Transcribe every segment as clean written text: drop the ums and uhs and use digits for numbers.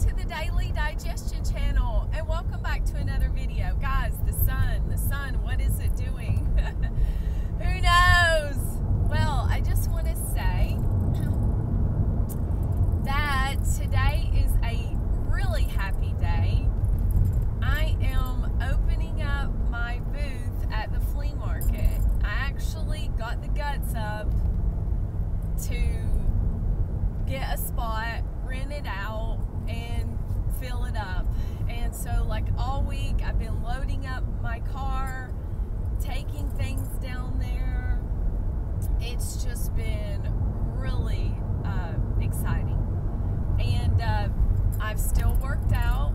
to the Daily Digestion channel, and welcome back to another video. Guys, the sun, what is it doing? Who knows? Well, I just want to say that today is a really happy day. I am opening up my booth at the flea market. I actually got the guts up to get a spot, rent it out, and fill it up. And so like all week I've been loading up my car, taking things down there. It's just been really exciting. And I've still worked out.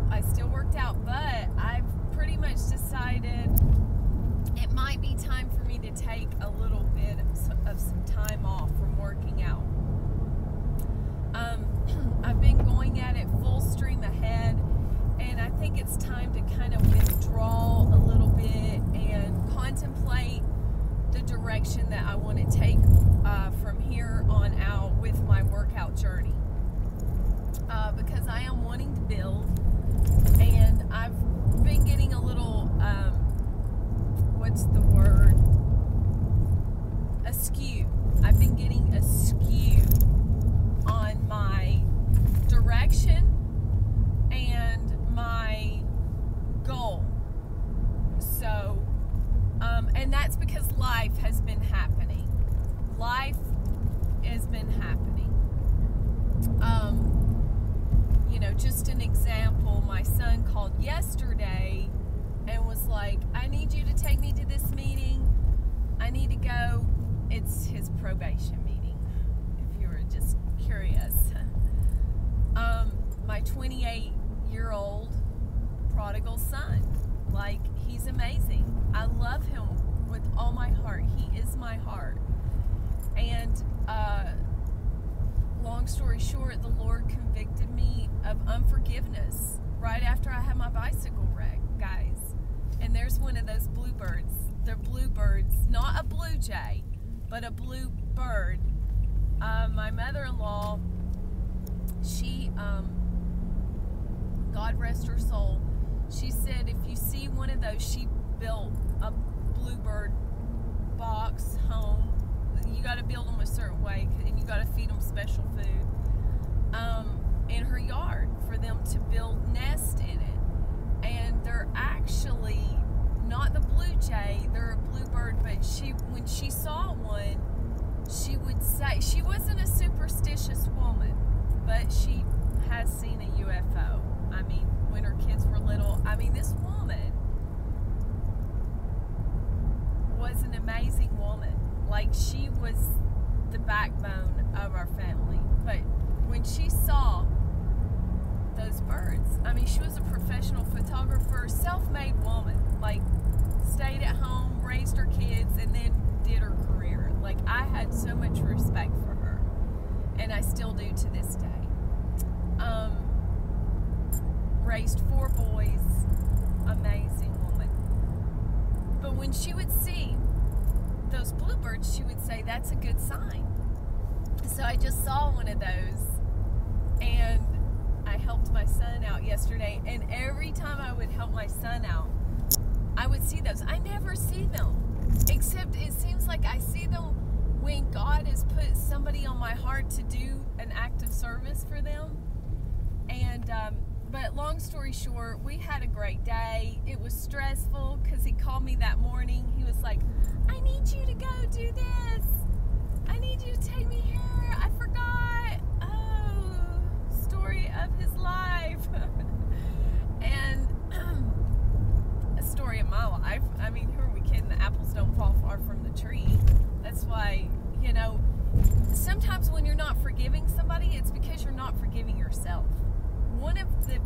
But I've pretty much decided it might be time for me to take a little bit of some time off from working out. I've been going at it full stream ahead, and I think it's time to kind of withdraw a little bit and contemplate the direction that I want to take from here on out with my workout journey. Because I am wanting to build, and I've been getting a little, what's the word? Askew. I've been getting askew on my direction and my goal. So, and that's because life has been happening. Life has been happening. You know, just an example, my son called yesterday and was like, I need you to take me to this meeting. I need to go. It's his probation meeting, if you were just curious. My 28-year-old prodigal son, like, he's amazing. I love him with all my heart. He is my heart. And long story short, the Lord convicted me of unforgiveness right after I had my bicycle wreck, guys. And there's one of those bluebirds. They're bluebirds, not a blue jay, but a blue bird. My mother-in-law, she, God rest her soul, she said if you see one of those, she built a bluebird box home. You got to build them a certain way, and you got to feed them special food in her yard for them to build nest in it. And they're actually not the blue jay, they're a bluebird. But when she saw one, she would say, she wasn't a superstitious woman, but she has seen a UFO. I mean, when her kids were little, I mean, this woman was an amazing woman. Like, she was the backbone of our family. But when she saw those birds, I mean, she was a professional photographer, self-made woman. Like, stayed at home, raised her kids, and then did her career. Like, I had so much respect for her, and I still do to this day. Raised 4 boys, amazing woman. But when she would see those bluebirds, she would say, that's a good sign. So I just saw one of those, and I helped my son out yesterday, and every time I would help my son out, I would see those. I never see them, except it seems like I see them when God has put somebody on my heart to do an act of service for them. And but long story short, we had a great day. It was stressful because he called me that morning. He was like, I need you to go do this. I need you to take me here. I forgot. Oh, story of his life. And a story of my life. I mean, who are we kidding? The apples don't fall far from the tree. That's why, you know, sometimes when you're not forgiving somebody, it's because you're not forgiving yourself. One of the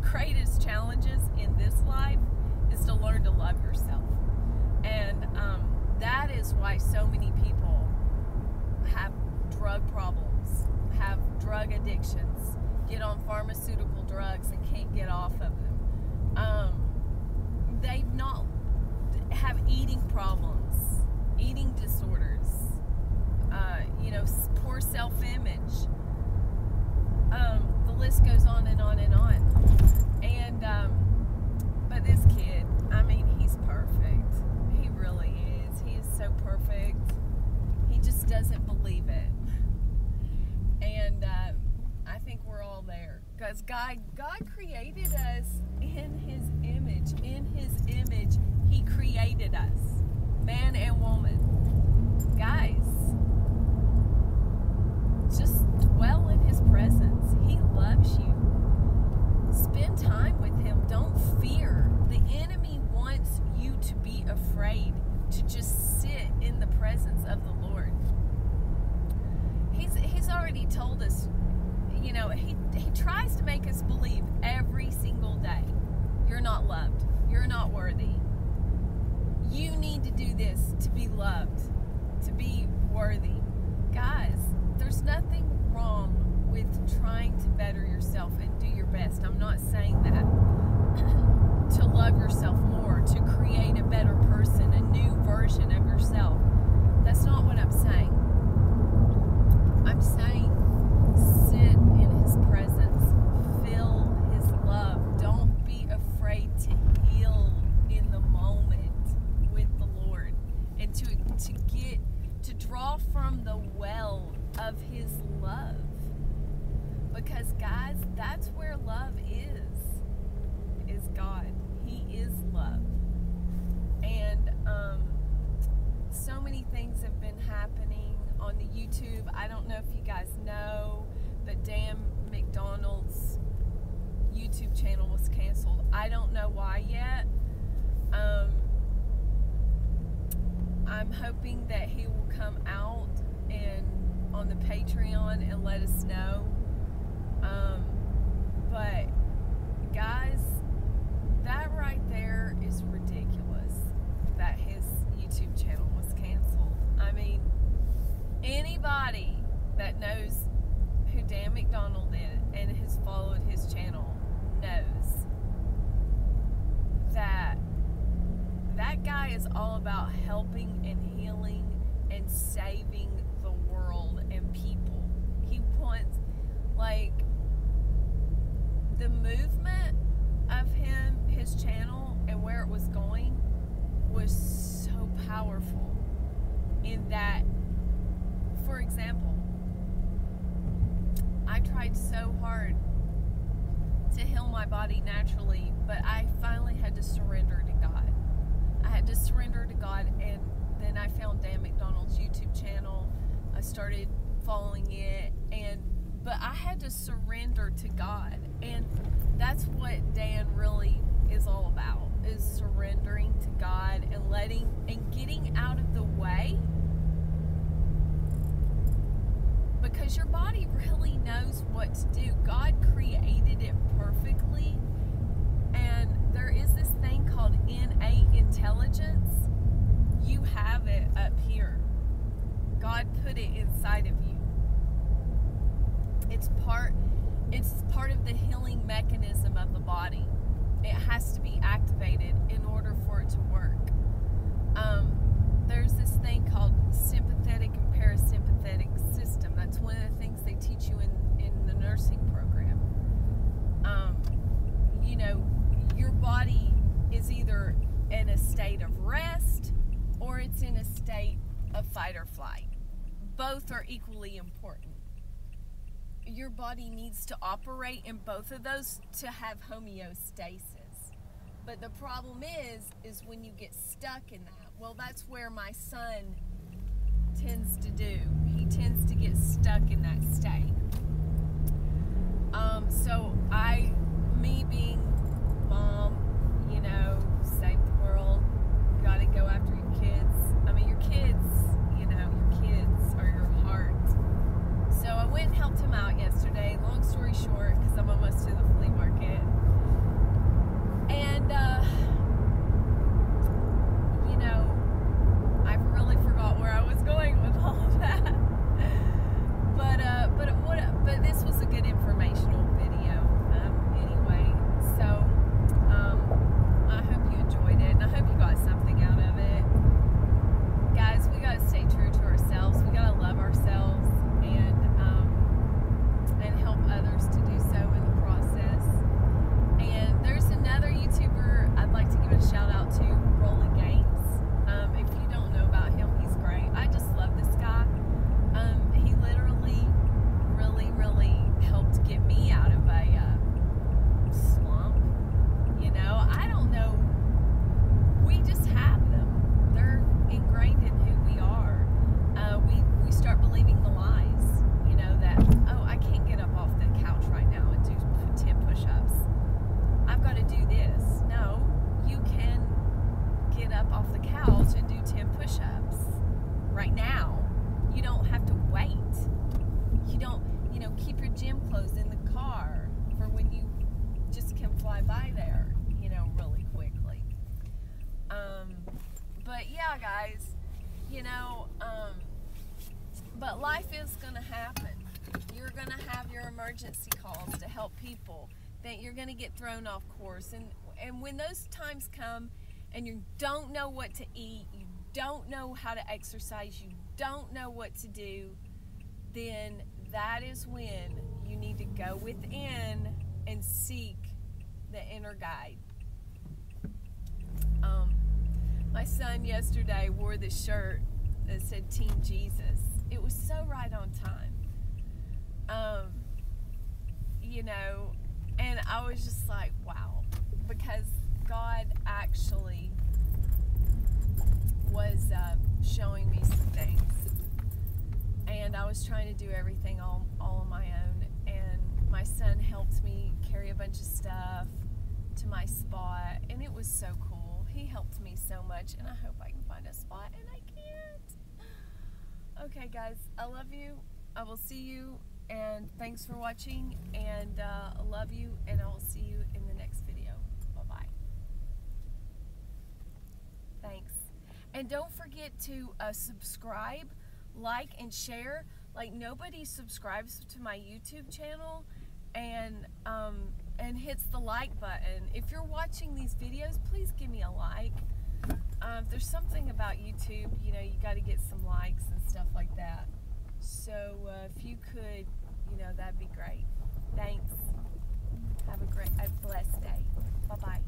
greatest challenges in this life is to learn to love yourself. And that is why so many people have drug problems, have drug addictions, get on pharmaceutical drugs and can't get off of them. They not have eating problems, eating disorders, you know, poor self-image. The list goes on and on and on. And but this kid, I mean, he's perfect. He really is. He is so perfect. He just doesn't believe it. And I think we're all there, because God created us in His image. In His image, He created us, man and woman. Guys, just dwell in His presence. He loves you. Spend time with Him. Don't fear. The enemy wants you to be afraid, to just sit in the presence of the Lord. He's already told us, you know, he tries to make us believe every single day, you're not loved, you're not worthy. You need to do this to be loved, to be worthy. Guys, there's nothing wrong with trying to better yourself and do your best. I'm not saying that. To love yourself more, to create a better person, a new version of yourself. That's not what I'm saying. I'm saying sit in His presence, feel His love. Don't be afraid to heal in the moment with the Lord, and to draw from the well of His love. Because guys, that's where love is God. He is love. And so many things have been happening on the YouTube. I don't know if you guys know, but Dan McDonald's YouTube channel was canceled. I don't know why yet. I'm hoping that he will come out and on the Patreon and let us know. But guys, that right there is ridiculous, that his YouTube channel was canceled. I mean, anybody that knows who Dan McDonald is and has followed his channel knows that that guy is all about helping and healing and saving the world and people. He wants, like, the movement of him, his channel, and where it was going was so powerful. In that, for example, I tried so hard to heal my body naturally, but I finally had to surrender to God. I had to surrender to God, and then I found Dan McDonald's YouTube channel. I started following it, but I had to surrender to God, and that's what Dan really is all about, is surrendering to God and getting out of the way, because your body really knows what to do. God created it perfectly, and there is this thing called innate intelligence. You have it up here. God put it inside of you. It's part of the healing mechanism of the body. It has to be activated in order for it to work. There's this thing called sympathetic and parasympathetic system. That's one of the things they teach you in the nursing program. You know, your body is either in a state of rest or it's in a state of fight or flight. Both are equally important. Your body needs to operate in both of those to have homeostasis. But the problem is when you get stuck in that. Well, that's where my son tends to do. He tends to get stuck in that state. So me being mom, you know, save the world, gotta go after your kids. I mean, your kids, you know, your kids are your heart. So I went and helped him out yesterday. Long story short, because I'm almost to the flea market. And, you know, I really forgot where I was going with all of that. But this was a good informational video. Anyway, so I hope you enjoyed it, and I hope you got something out of it. Guys, we gotta stay true to ourselves. We gotta love ourselves and help others to do so. And gym clothes in the car for when you just can fly by there, you know, really quickly. But yeah, guys, you know, but life is going to happen. You're going to have your emergency calls to help people, that you're going to get thrown off course. And when those times come and you don't know what to eat, you don't know how to exercise, you don't know what to do, then that is when you need to go within and seek the inner guide. My son yesterday wore this shirt that said Team Jesus. It was so right on time. You know, and I was just like, wow, because God actually was showing me some things, and I was trying to do everything all on my own, and my son helped me carry a bunch of stuff to my spot, and it was so cool. He helped me so much, and I hope I can find a spot, and I can't. Okay, guys, I love you. I will see you, and thanks for watching, and I love you, and I will see you in the next video. Bye-bye. Thanks. And don't forget to subscribe, like, and share. Like, nobody subscribes to my YouTube channel and hits the like button. If you're watching these videos, please give me a like. There's something about YouTube, you know, you got to get some likes and stuff like that. So if you could, you know, that'd be great. Thanks. Have a blessed day. Bye-bye.